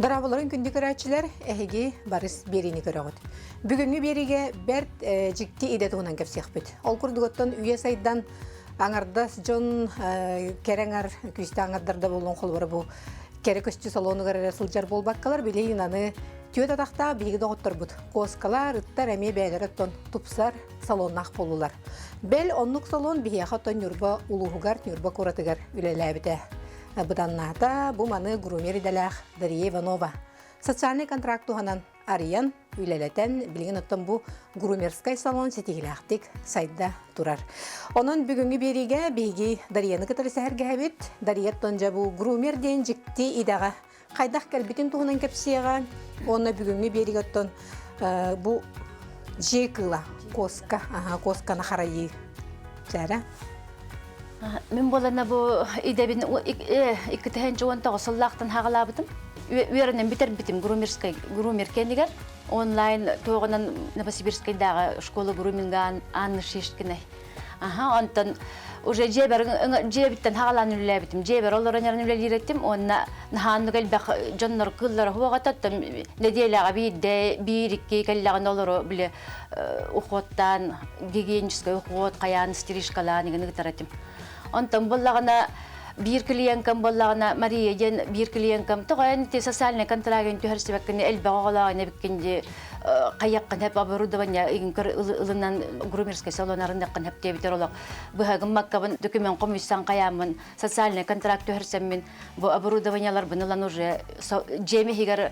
Дарабыларын күнді көрәтшілер әхеге барыс берені көріғыд. Бүгінгі береге бәрт жікті еді тұғынан кәпсек бүт. Ол күрдігіттен үйе сайдан аңардас жон кәрәңар күсті аңардарда болуын қолбары бұл кәрі көсті салоны көрәрі сылжар бол баққалар біле инаны түйет атақта бейгі доғыттыр бұд. Қоскалар, ұттар әме бәлері тұн тұпсар салоннақ болулар. Бәл онлық салон бейеға тұн нүрба ұлығығар, нүрба көратығар үлеләбіді. Бұданнағыда бұл маны грумер идалақ Дарья Иванова. Социальный контракт туғанан ариян үйлелетен білген ұттан бұл грумерскай салон сетігіліқтік сайда тұрар. Оның бүгінгі береге бейгі Дарьяны кітірі сәхірге әбет. Дарья тұнжа бұл грумер дейін жікті идаға. Қайдақ кәлбетін туғынан кәпсеға. Оны бүгінгі береге ұттан бұл жекіла косканы қарайы жәрі. Мен болана бу идебин икки тәһенче 19 сыллактан хагалабытым. Үйренен битер битим грумер кендигер. Онлайн тоғынан Новосибирскайдагы школа груминга Анна Шишкине. Онтан уже жебиттен хагалан үлләбитим. Жебер олоран үлләлиреттим. Онна наханныгал бак жоннор кыллар хуагататтым. Неделяга бир-2 каллаган олоро биле ухоттан гигиенический ухот каян стрижкалан дигени таратым. Онтан боллагана бир клиенткам боллагана Мария ден бир клиенткам тоган те социальный контрагент төрсебеккене элбагалагына беккенде каяккан хеп оборудование игинкер ылынан грумерский салонарында кан хеп тебитер олак быгым маккабын документ комиссиян каямын социальный контракт төрсеммен бу оборудованиялар бунлан уже жеме хигер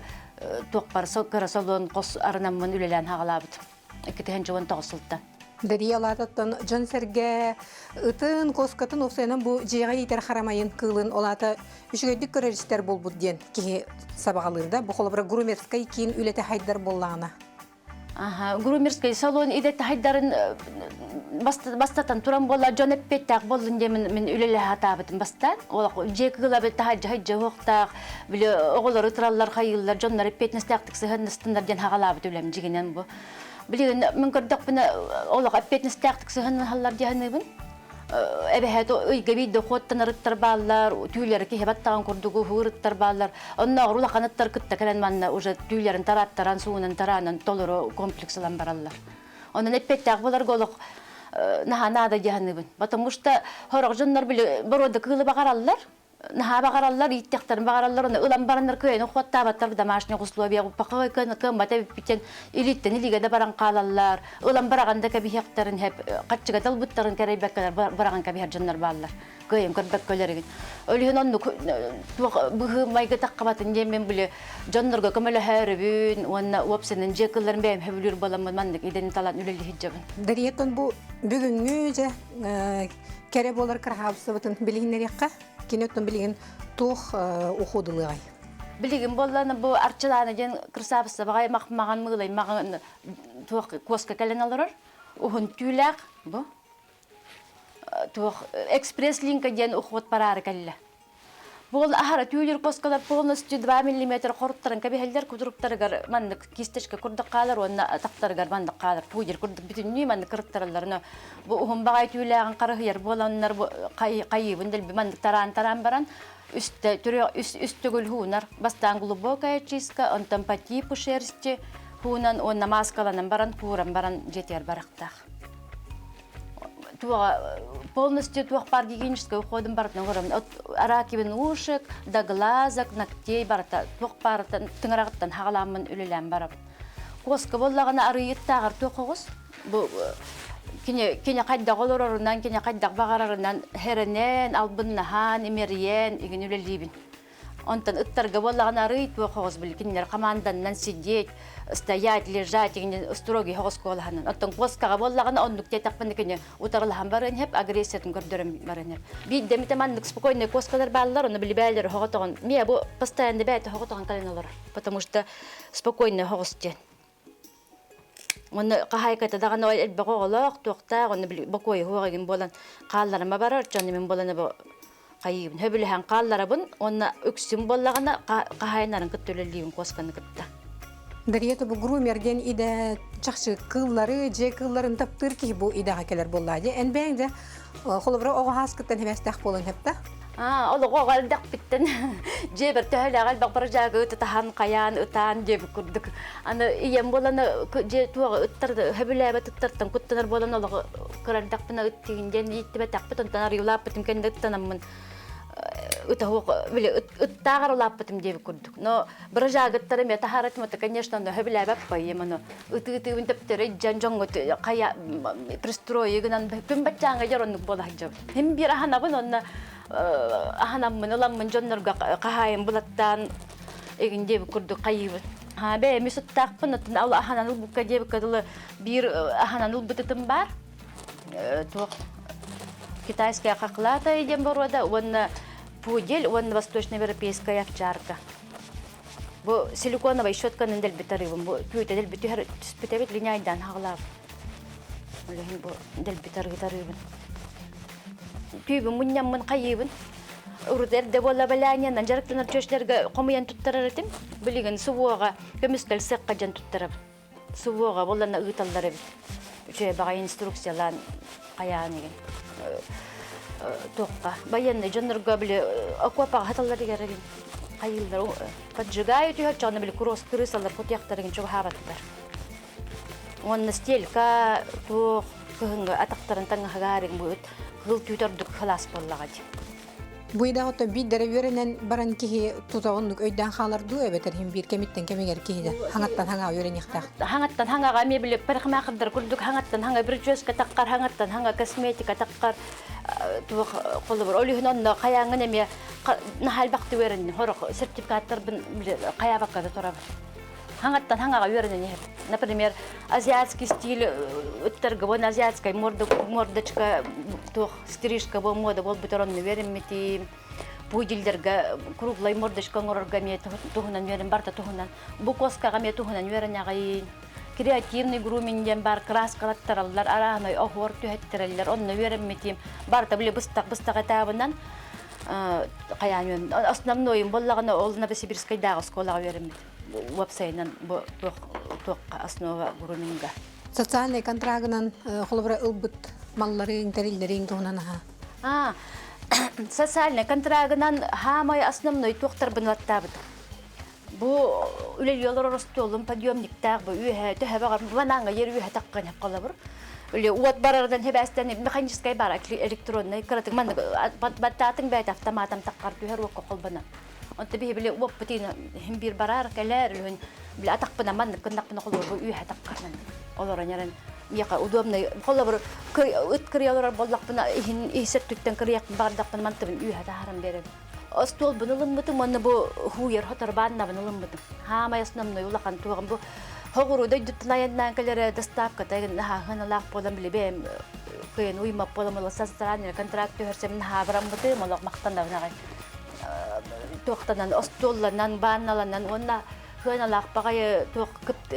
токпар соккара салон кос арнамын үлелен хагалабыт 2019 сылтта. Дарья Лататтан Джон Серге ытын коскатын осенен бу жыйга итер харамайын кылын олата үшгөйдүк көрөристер болбут ден ки сабагалырда бу холобра грумерскай кийин үлете хайдар боллагана. Грумерский салон идет хайдарын бастатан туран болла Джон Эппеттак болдун демен мен үлеле хатабытын бастан. Ол жекыла бет хайжа хоктак биле оголор ытраллар хайыллар Джон Эппетнестактык сыгыныстындар ден хагалабыт үлем жигенен бу. Билген мен көрдік бұны олық әппетіні стәқтік сығынын халлар дегенебін. Әбәхәт өйге бейді қоттан ұрыттар балар, түйілері кехебаттаған көрдігі ғырыттар балар. Онна ғырула қанаттар күтті кәлен манна уже түйілерін тараттаран, суынын таранын толыры комплексілан баралар. Онын әппеттәқ болар ғолық нада дегенебін. Потому что хорақ жонлар білі бұроды кылы бағаралар. Наха багараллар иттектер багараллар улам бараннар көйн ухваттабаттар домашний условия пакай көн бата битен илиттен илигеде баран калаллар улам бараганда кабихектерин хеп качыга талбуттарын керебеккер бараган кабихер жаннар баллар көйн көрбек көлерген өлүн онну быгы майга таккабатын демен биле жаннарга көмөлө хәрбүн онна опсенен жекылларын бем хебүлүр балам мандык иден талан үлелли хиджабын Дарьяттан бу бүгүнгү же кере болар карабсыбытын билгинерекка кинеттен билген тух ухудылыгай. Билген болланы бу арчыланы ден кырсабысы багай макмаган мыгылай маган тух коска кален алар. Ухун тюлак бу. Тух экспресс линка ден ухот парар калла. Бул ахара тюлер коскалар полностью 2 мм корттарын кабихелдер кудуруптарыгар мандык кистешке курдук калар онна тактарыгар мандык калар тюлер курдук бүтүннү мандык кырыктараларына бу ухун багай тюлаган карыгыр боланнар кайыбын дел мандык таран баран үстөгүл хунар бастан глубокая чистка онтан по типу шерсти хунан онна маскаланан баран куран баран жетер барактак. Полностью тух гигиенический уходом баратна горам аракивен ушек до глазок ногтей барата тух барата тыңрагыттан хагаламын үлелем барап коска боллагана арыйыттагыр тохогус бу кине кайда голорорунан кине кайда багарарынан херенен албыннахан эмериен иген үлелибин Онтан ыттарга боллагана рыйт во хогос билкиннер команданнан сидеть, стоять, лежать, и строгий хогос колханан. Оттон плоскага боллагана оннук тетакпын кене утарлахан барын хеп агрессиятын көрдөрөм барын хеп. Би демитаманнык спокойно коскалар баллар, оны билбайлер хоготогон. Мия бу постоянно бәйт хоготогон калыналар, потому что спокойно хогос тен. Оны кахайката дагана ой элбегоголок токта, оны бокой хуагын болан калларыма барар, жаны мен боланы бу кайыбын хөбүлөһөн калларабын, онна өксүм боллагана кахайнарын кыттөлөлүгүн косканы кытта. Дарьята бу грумерден иде чакчы кыллары, же кылларын таптыр ки бу идага келер боллады. Энбеңде холобра ого хаскыттан хебестак болон хепта. Олого галдак биттен. Же бер төһөлөгөл бакбар жагы тахан каян утан деп курдук. Аны ием боланы же туга ыттарды хөбүлөбө ыттыртын куттанар болан олого кырандак бина ыттигинден иттебе такпытын танар юлап битим кендеттанаммын. Утахок биле ыттагар улап битим деп курдук. Но бер жагыттары мета харатмата, конечно, хөбүлөбө пайыманы. Ыты-ыты тептере жанжоңго кая пристройыгынан бим бачаңга жаронук болажып. Хем бир ханабын онна аханаммын оламмын жоннорга кахайын булаттан эгин деп курдук кайыбы. Бе мисуттакпын атын ал ахананыл букка деп кадылы бир ахананыл бытытым бар. Ток китайская хохлата идем борода, он пудель, он восточноевропейская овчарка. Бу силиконовая щетканын делбитарыбын, бу пүйте делбитер спитебит линяйдан хаглап. Олехин бу делбитарыбын. Пүйбін мұннамын қайыбын. Урдерде бола баланянан жарықтанар чөшлерге қомыян туттарар етім. Білеген сувуға көмістел сеққа жан туттарабын. Сувуға болана ұйталдар ебіт. Үші баға инструкциялан қаян еген. Тоққа. Баянны жанырға біле аквапаға хаталар егерген. Қайылдар. Поджигают ее, чаны біле крысалар құтияқтар еген чоғы хабаттар. Онны стелька тоқ көхінгі атақтарын таңға ғарың бұйыт. Гыл түйтердік хылас боллағады. Буйда отто бит дереверенен баран кихи тутагындык өйдөн халарды эбетер хим бир кемиттен кемегер кихиде. Хаңаттан хаңа өренихтак. Хаңаттан хаңага мебеле пархмахырдар күлдүк хаңаттан хаңа прическа таккар хаңаттан хаңа косметика таккар тух колбор олихнонно каяңын эме нахал бакты верен хорок сертификаттар кая баккада турабы. Хаңаттан хаңага өренен еп. Например, азиатский стиль өттөргө бон азиатская мордочка тух стрижка бо мода бол бутеронны вереммети пуделдерге круглый мордочка ngororga ме тухунан верен барта тухунан бу коскага ме тухунан верен агай креативный груминден бар краскалаттараллар араны охор төһеттереллер онны вереммети барта биле быстак табынан каян основной боллагына ол Новосибирскайдагы школага вереммет вебсайнан бу основа груминга. Социальный контрагынан холбра ылбыт маллары интерилдерин тугунан ха. Социальный контрагынан хамай основной тоқтар бынаттабыт. Бу үлел yollar ростолун подъемниктаг бу үйе төһәбәгәр бананга ер үйе таккан хеп калабыр. Үле уат барардан хебәстән механическая бар электронный кратык ман баттатын бәйт автоматом таккар төһәр вак колбана. Онта бе биле уап битина хим бир барар калар үлен биле атакпына ман кындакпына колбар бу үйе таккарнан. Олар аняран яка удобный колбар ыткырыялар боллакпына ихсеттүктен кырыяк бардакпына мантыбын үйе тахарам берем. Остол бунылым бутым маны бу хуер хотор банна бунылым бутым. Хама основной улакан туган бу хогуруда дутлаяндан келере доставка тагын ханалак болам билебем кыйын уймак болам ласастаран контракт көрсем хабрам бутым молок мактандагы тоқтанан остолланан банналанан онна ханалак багай ток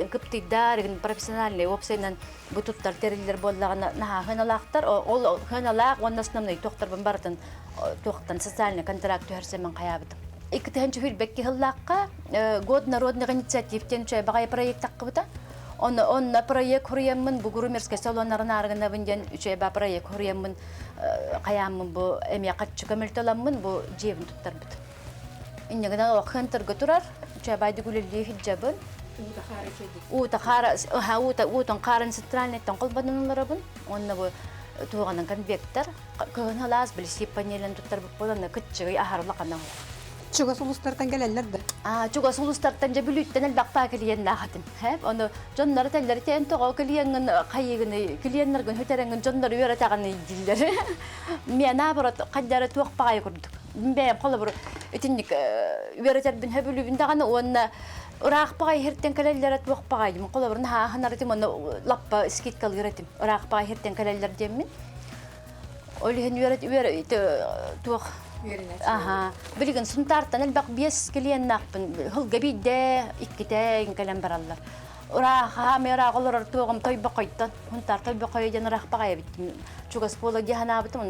кыптидар профессиональный опсайнан бутуттар терилер боллагына ханалактар ол ханалак онна основной токтор бартын тоқтан социальный контракт көрсем каябыт. Икетенче филбекке хыллакка год народный инициативтен чөй багай проект таккыбыта. Он проект хурияммын бу грумерский салоннарын аргына бинген чөй ба проект хурияммын каяммын бу эме катчы көмөлтөламмын бу жебин туттарбыт. Иннегенен охентер турар чөй байды гүлелли хиджабын. Утан карын центральныйдан колбаныларыбын. Онна бу туганын конвектор көн халас билси панелен туттарбыт боланы кытчыгы ахарлаканан. Чуга сулустардан келелер да. Чуга сулустардан жабүлүттен элбакпа келиен нахатын. Хеп, оны жоннары теллери тен тогол келиенин кайыгыны, келиеннерген хөтеренген жоннары үйрөтаганы дилдер. Мен наоборот каддары туакпагай курдук. бәм қолы бір үтінік өретер бін хөбілі дағаны онна Урақпағай херттен кәлелер әт уақпағай деймін. Қолы бұрын ханар етім, оны лаппа скит қалғыр етім. Урақпағай херттен кәлелер деймін. Олығын үйер туақ. Білген сұнтарттан әлбақ 5 келен нақпын. Хылға бейді, иккетен кәлем баралар. Ураға, мерақ олар туағым тойба қойттан. Хұнтар тойба қойден урақпағай біттім. Чуғас болы дияна бітім.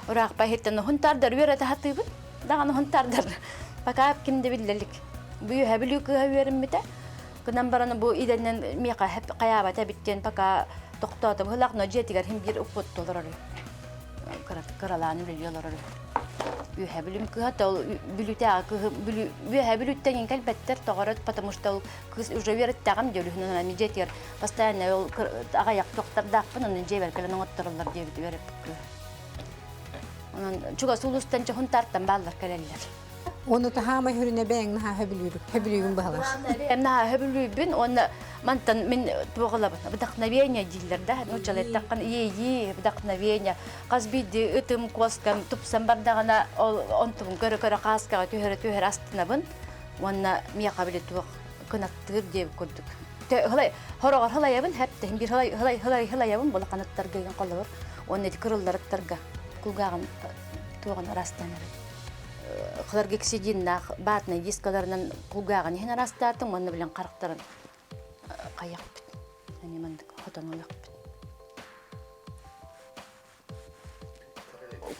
Урақпағай херттен хұнтардар үйер әті хатты бұд. Дағаны хұнтардар. Бақап кімді білділік. Бүйі әбілі күға өрім біті. Күнен бараны бұл иденнен меқа қаябат әбіттен пақа тоқтатып. Ғылақна жетігер хем бір ұқпыт олар оры. Қыраланы білі олар оры. Бүйі әбілім күға тол бүйі әбіліттен ең кәлбәттер тоғарат, потому что ол күз уже веріттағым деулігінен әмі жетігер. Постоянно ол ағаяқ тоқтардақпын, оның жебер кәлін оңыттырылар дебіті веріп күға. Чуға сұлыстан чұхын тарттан балылар кәлелер. Onu da hama hürüne ben naha höbülüyüm bağlar. Naha höbülüyüm, onu mantan min tuğalabın. Vdохновение дилерде, ну çalet takkan iyi vdохновение. Qaz bidi ıtım koskam tupsam bardağına ontum körü qaska tüher astınabın. Onu miya qabili tuğ kınattır diye kurduk. Halay horoğar halayabın hep de bir halayabın bola qanattar gegen qalır. Onu kırıllarıttarga kulgağın tuğan arastanır. Қылар кексидин нақ батны дискаларынан құлғағын ехін арастардың, оны білен қарықтарын қаяқ біт. Әне мандық хотан олақ біт.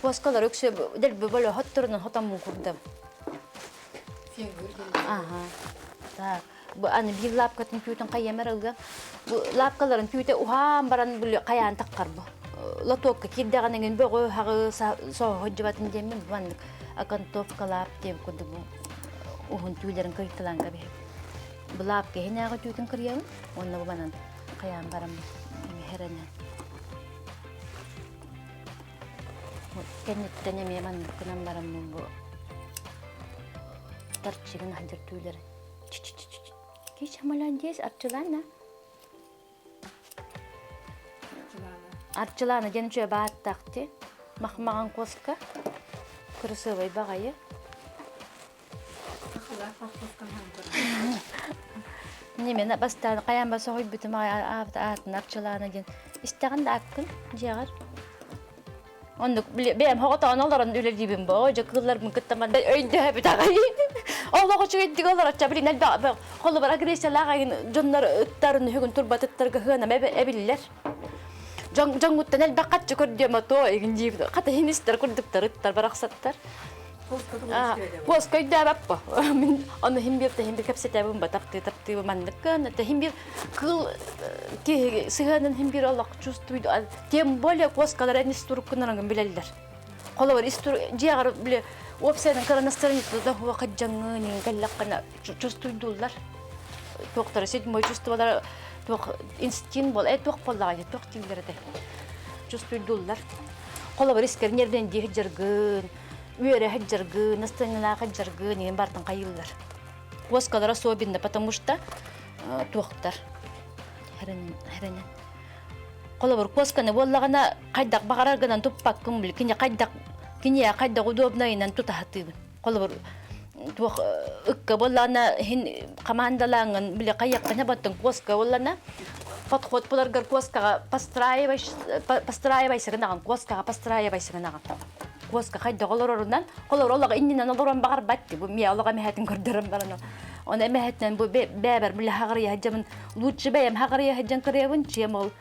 Қоскалар өксе дәл бөлі хоттырынан хотан мұн құрдым. Аны бір лапқатын күйетін қайямар ылға. Лапқаларын күйті ұған баран бүлі қаян таққар бұл. Лотокка кирдағаныңын бөғі хағы соғы жыбатын демін бұландық. Акантовка лап деп көді бұл ұғын түйілерін кірттіланға бейіп. Бұл лап кейін ағы түйдің кіргеуін, онына бұбанан қаян барам херенен. Кәнеттен емеман күнан барам бұл тарчығын хадыр түйілерін. Кей шамалан дейіз арчылана. Арчылана ден жөй бааттақты, мақмаған қосқа. Красивый багай. Немена бастан қаян баса қойып бітім атын арчыланы ден. Истаған да аққын, жағар. Онды бәйім хоғатаған оларын өлер дейбін бұл. Жақылар мұн күттаман өйінді әбіт ағай. Олығы жүгеттік олар атша білін әлбі қолы бар агрессиялы ағайын жонлар ұттарын хүгін тұрбат ұттарға ғынам әбілілер. Жаңғыттан әлбі қатшы көрдем ато егін дейбді. Қата хеместер көрдіктер ұттар барақсаттар. Қос көйді әбіп ба. Оны хембір кәпсет әбім ба тапты мандықын. Хембір қыл сығанын хембір олақ чувствуйды. Тем более қоскалар әнес тұрып күнараңын білелдер. Қолы бар жағар біле опсайдың қыранастарын да уақыт жаңғын кәллаққана чувствуйды олар. Тоқтары седмой чувствовалар инстинкт бол, тоқ боллағай, тоқ тилдерді. Чувствуйдулар. Қолы бар искер нерден дейі жарғын, үйері жарғын, настанилаға жарғын, ең бартын қайылдар. Қоскалар особенно, потому что тоқтар. Хәренен. Қолы бар қосканы боллағана қайдақ бағарарғынан тұппақ күн біл, кене қайдақ удобнайынан тұтағатыбын. Қолы бар тух ыкка боллана хин командаланган биле каяктана баттын коска боллана подход буларгар коскага постраивайся гынаган коскага постраивайся гынаган коска хайда голорорунан голоролага иннинен олорон багар батти бу мия олога мехетин көрдөрөм барана она мехетнен бу бебер биле хагыря хаджамын лучше бем хагыря хаджан кыребин чемол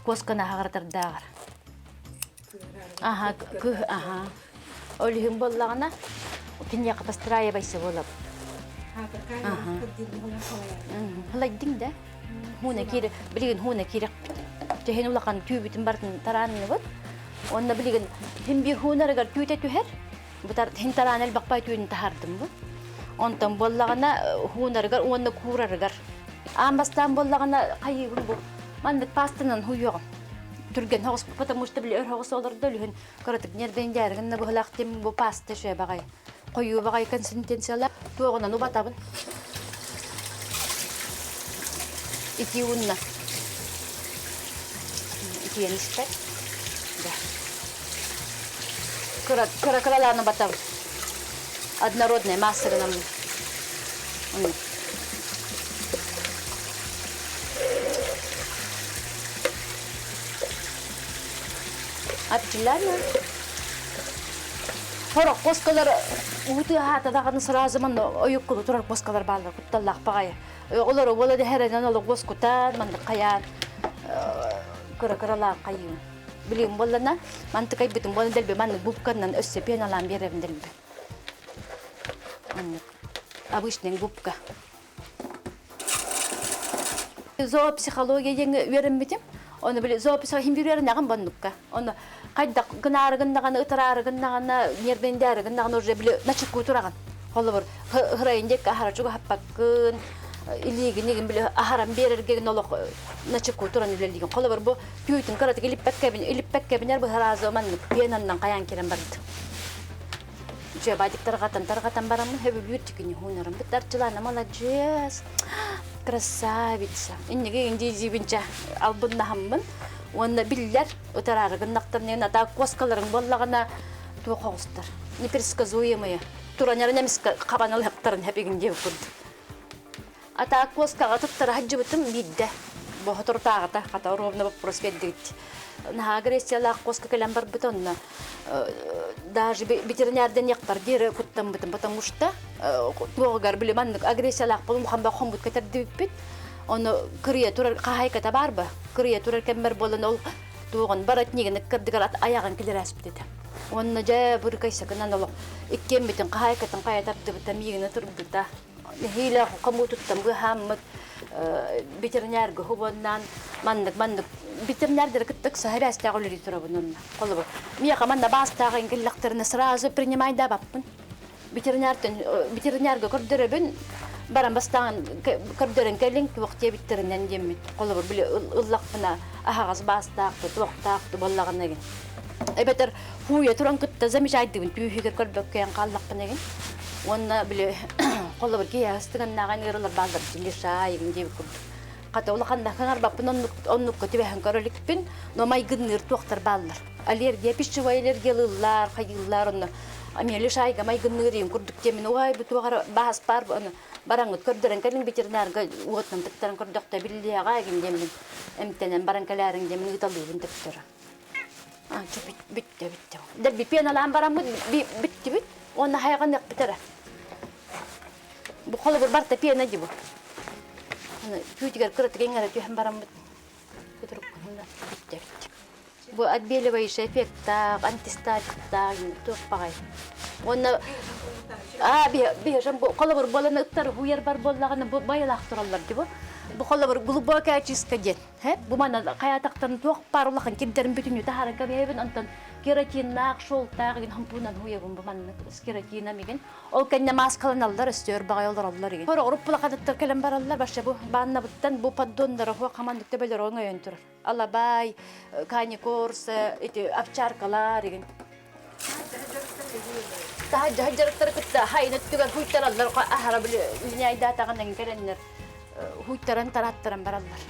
коскана хагыртардагар олихим боллагана Кинья постраивайся волоб. Халайдин да. Хуна кире, билген хуна кире. Техен улакан тюбитин бартын таранны вот. Онна билген химбир хунарыгар түйте түһер. Бутар хин таранел бакпай түйін тахардым бу. Онтан боллагана хунарыгар онна курарыгар. Амбастан боллагана кайыбын бу. Мандык пастынан хуйогым. Түрген хоғыс, потому что біле өр хоғыс оларды өлігін көрітік нерден дәрігінні бұғылақтен бұл пасты шөй бағай. Қойу бағай консистенциялар тоғынан ұбатабын. Ики ұнна. Ики еністер. Күраланы батабын. однородная масса нам. Апчилана. Хорок коскалар ути хата даганы сразу мен оюкку турар коскалар балдар кутталлах багай. Олар бола да херен алып коскутан мен каян кыркырала кайын. Билим боллана мантыкай битим болан делбе мен бупканнан өссө пеналан берем делбе. Обычный губка. Зоопсихология верем битим. Оны биле зоопсихология химбирер наган бандукка. Оны кайда гынарыгындаган ытырарыгындаган нербендерыгындаган уже биле начык кутураган. Холы бир хырайындек ахарачуга хаппаккын илигинигин биле ахарам берерген олок начык кутуран илелиген. Холы бир бу түйүтүн каратык илиппеккебинер бу харазы мен пенандан каян керен барды. Же бадик таргатан барамын хебе бютикини хунарам битарчылана молодец. Красавица. Иннеге инди жибинча албынна хаммын. Онда биллер утарарыгындактан нена та коскаларын боллагана туохостар. Непредсказуемые. Туранер немеска кабаналыктарын хепигин жеп курду. Ата коскага туттар хаджыбытым бидде. Бо хотортагата ката ровно вопрос веддит. На агрессиялак коска келен бар бутонна. Даже ветеринардан яктар дире куттам бутым, потому что туогар билеман агрессиялак болум хамба хомбут кетерди бит. Оны кырыя турар кахайката барбы. Кырыя турар кембер болон ол туоган барат неген кырдыгар аягын келерас бит. Онна жа бир кайсакынан ол иккен битин кахайкатын каятарды бит мигине турбута. Хила камутуттам гы хаммат ветеринар гы хобоннан мандык ветеринардер кыттык сахабас тагылыр турабын. Колбо. Мия каманда бастагы ингиллактерне сразу принимай да баппын. Ветеринарга көрдөрөбүн барам бастаган көрдөрөн келин вакытта биттеринен демит. Колбо биле ыллакпына ахагас бастакты, токтакты боллаган эген. Эбетер хуя туран кытта замечайдыбын түйүгөр көрбөккөн каллакпын эген. Онна биле колбо киястыган наган ырылар балдар дилешай деп көрдү. Ката улаканда хаңар баппын оннук көтүбөһөн көрөлүкпүн, номай гынныр токтор балдар. Аллергия, пищевая аллергия лыллар, кайыллар онна. Амели шайга май гыннырым көрдүк темин угай бутугара баас бар оны бараңыт көрдөрөн келин ветеринарга уотнан тыктарын көрдөктө биллега демин эмтенен баранкаларын демин ыталыбын тыктыр. Битте. Дер би пеналан барамы битти. Онна хайган як битер. Бу колы бир барта пена дибу. Түйтігер күрітік еңгері түйім барамын көтіріп күнімді бітті. Бұл отбеливающий эффекттақ, антистатиктақ, тұқ бағай. Оны бейжан қолы бір боланы ұттары хуер бар болағаны байылақ тұралар дебі. Бұл қолы бір глубокая чистка ден. Бұл мана қаятақтарын тұқ бар олақын кеддерін бүтін өті харын көмейбін онтан кератиннақ, шолтақ, хампунан хуебін бұл мана кератина меген. Ол кәнне маскалан алдар, өстер бағай олар алдар еген. Қора ұрып бұла қадаттар кәлем бар алдар, баша бұл бағына бұттан бұл паддондары хуа қамандық төбелер оңа өйін тұр. Алабай, кәне корс, овчаркалар еген. Хаджарықтар күтті, хайнат түгер хуйттар алдар, ахара білі үйіне айдатағандан кәленлер хуйттаран тараттаран бар алдар.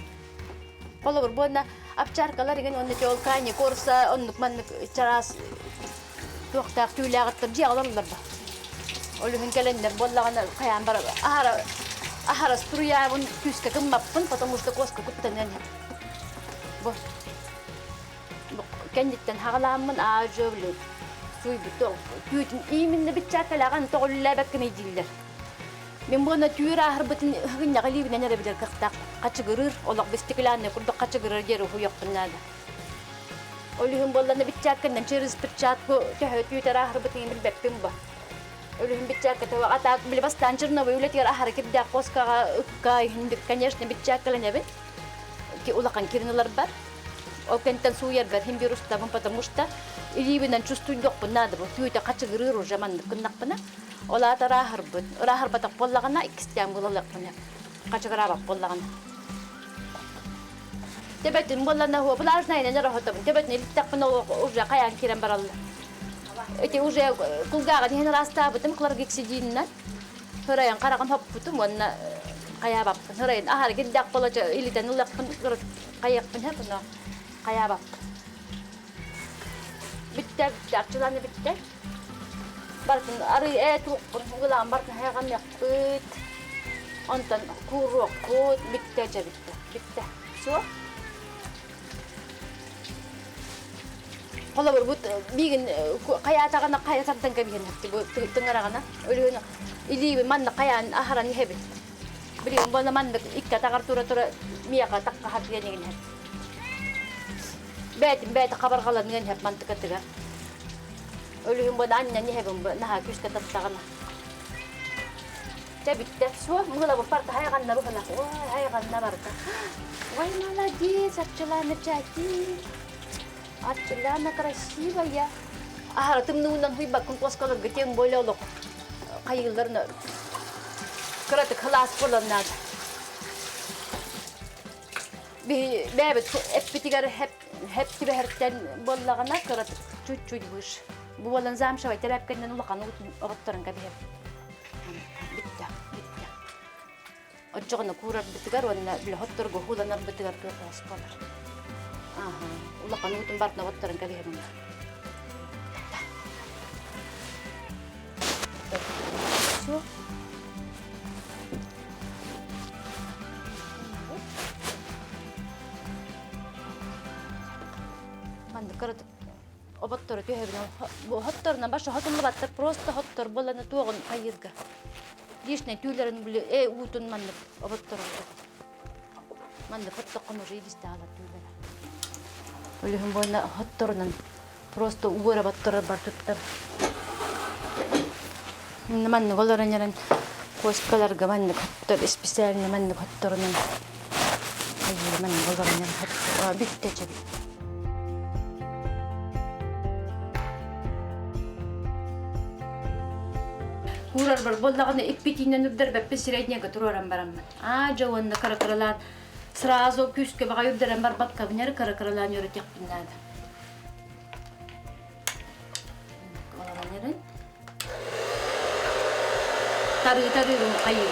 Қолы бір бұғына овчаркалар еген, оннеке ол кәне корса, оннық маннық чарас тоқтақ түйіліғаттар жиғаларлар ба. Олуһун келендер боллагана каян бар ахара струявын күскө кыммаппын, потому что коска куттанен. Бо. Кендиттен хагаламын ажөблү. Суй биток. Күтүн иминне битчакалаган тоголла баккыны диллер. Мен буна түйрө ахырбытын хыгынна галибине нере билер кыктак. Качыгырыр, олак бестикланны курдук качыгырыр жери хуякпынада. Олуһун болланы битчаккандан через перчатку төһөтүйтөр ахырбытын билбеппин ба. Олуһун битчакката атак билбастан черновый улетер ахаракет да коскага ыккай хиндик, конечно, битчаккаланебин. Ки улакан киринелер бар. Окентен суер бар химбирустабын, потому что илибинен чувствуй жокпун надо бу түйөтө качыгырыр уже мандык кыннакпына. Олата рахарбын. Рахарбатак боллагана икистен булалакпына. Качыгырабак боллагана. Тебетин боллана хо плажнайна нерохотабын. Тебетин илиттакпына уже каян кирен баралла. Эти уже кулгага ден раста бутым клар гексидиннан. Хөрәян караган хоп бутым онна каябап. Хөрәян ахар гиддак болача илитен улакпын каякпын хапына каябап. Биттек чачыланы биттек. Бартын ары туққын угулан бартын хайган яқпыт. Онтан курок кот битте же битте. Битте. Все. Кола бут биген каятагана каятардан кабиген хатты бу тыңарагана. Өлүнө илиби манна каян ахаран хебит. Билем бана манна икка тагар тура мияга такка хатыген хат. Бәт кабаргалар менен хеп мантыкатыга. Өлүм бана анна не хебим наха күскә таттагана. Тебитте все, мыгыла бу парта хайганна бухана. Ой, хайганна барка. Ой, молодец, отчелана чати. Отчелана красивая. Ахара тымнуунан хуйба кункоскалар гетен бойлолок. Кайылларны кыраты класс болон надо. Бәбет эппитигер хеп тиберттен боллагана кыраты чуть-чуть выше. Бу болан замшавай терапкеннен улаканы оттарын кабиһеп. Битте. Отчогоно курар битигер онна бил хотторго хуланар битигер класс болар. Ага, улаканы утун бартна оттарын кабиһеп. Всё. Манды кырды. Обаттары төһөбүнө бу хоттарына башы хотунлы баттар просто хоттар боланы тугун кайырга. Дишне түүлөрүн биле утун манды обаттары. Манды хотто комуж идисте ала түүлөр. Өлүм бона хоттарынан просто угора баттары бар туттар. Манны голорынярын коскаларга манны хоттар специально манны хоттарынан. Кайыр манны голорынярын хоттар биттече. Курар бар боллаганы иппитинен үрдер беппе средняга турарам бараммын. Жауанна каракаралар сразу күскө бага үрдерем бар батка бинер каракаралар өрөтек биннады. Оларанерин. Тары кайыр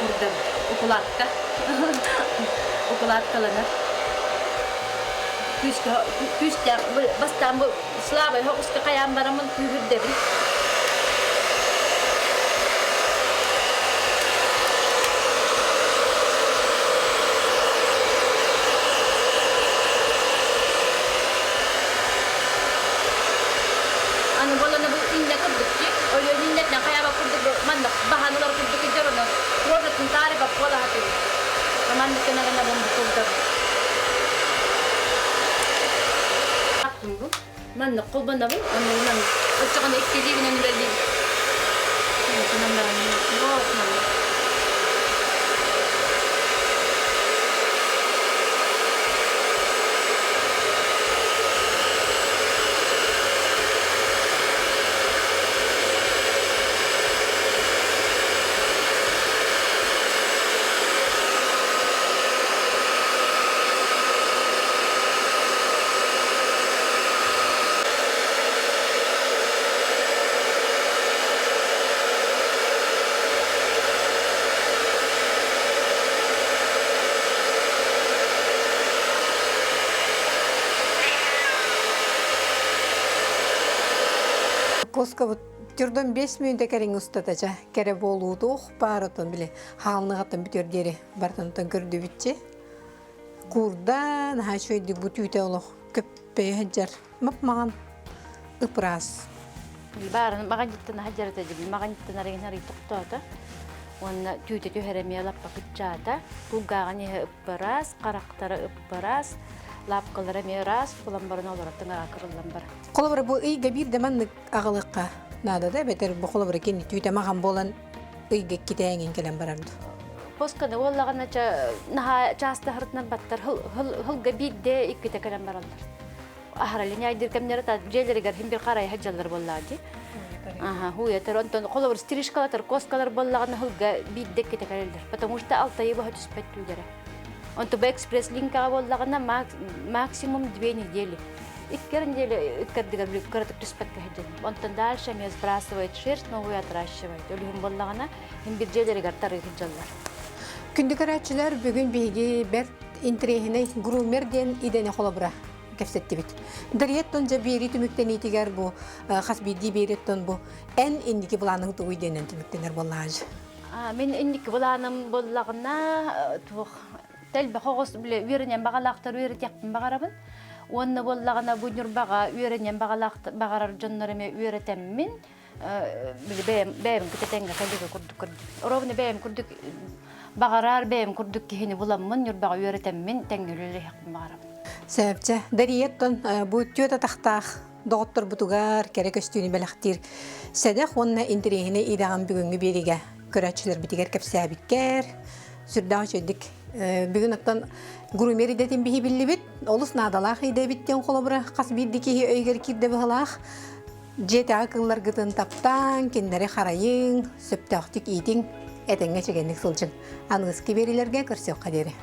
курдар укулатка. Укулаткалана. Күскө бастан бу слабый хокуска каян барамын күрдебин. Man nakol ba na ba? Ano nang at saka na ikili ng dali. Ito nang marami. Коска вот түрдөн 5 минутта керең устатача кере болуду баратын биле халныгатын бүтөрдери бартантан көрдү битче курдан хачойди бутүйте олох көппе хаджар мапмаган ыпрас барын магандыттан хаджарата диби магандыттан арыгын ары токтота онна түйте төһөремия лаппа кытчаата булгаганы ыпрас карактары ыпрас лапкалары мерас булан барын олораттан акырылдан бар. Колобра бу ыйга бир деман агалыкка нада да бетер бу колобра кени түйте маган болан ыйга китеңин келен барарды. Поскада оллаганача наха часта хартнан баттар хылга бидде икките келен баралдар. Ахралин айдир кемнер та желеригер хим бир карай хаджалар боллади. Хуя таронтон колобра стрижкалар коскалар боллаган хылга бидде ките келелдер. Потому что алтайы бу хатуспет түгере. Он то экспресс линка боллагана максимум 2 недели. Иккер недели иккердигер бир каратып түспекке хеджен. Онтон дальше мес сбрасывает шерсть, новую отращивает. Өлүм боллагана хим бир желеригер тары хеджалар. Күндү карачылар бүгүн биги бер интерехине грумер ден идене колобра кепсеттибит. Дарияттон жа бери түмүктен итигер бу хасбиди береттон бу эн индики буланың туй денен түмүктенер боллааж. Мен индики буланым боллагына тух телбе хогос биле үйренен багалактар үйретекпин багарабын. Онны боллагына буйнур бага үйренен багарар жоннор эме үйретеммин. Бэм китетенге калига курдук. Ровне бэм курдук багарар бэм курдук кихини буламмын юрбага үйретеммин теңгелеле хакым багарабын. Себепче дарияттон бу түйөтө тахтаах доктор бутугар керек өстүүнү белахтир. Седех онна интерехине идаган бүгүнгү бериге көрөчүлөр битигер кепсәбиккер. Сүрдәү чөдик бүгүн оттон грумери детин бихи биллибит. Олус надалах иде биттен колобура кас биддики өйгөр кирде бахалах. Жете акыллар гытын таптан кендери харайың сөптөктүк итиң этеңге чегенник сылжың. Аныңыз киберилерге көрсөк кадери.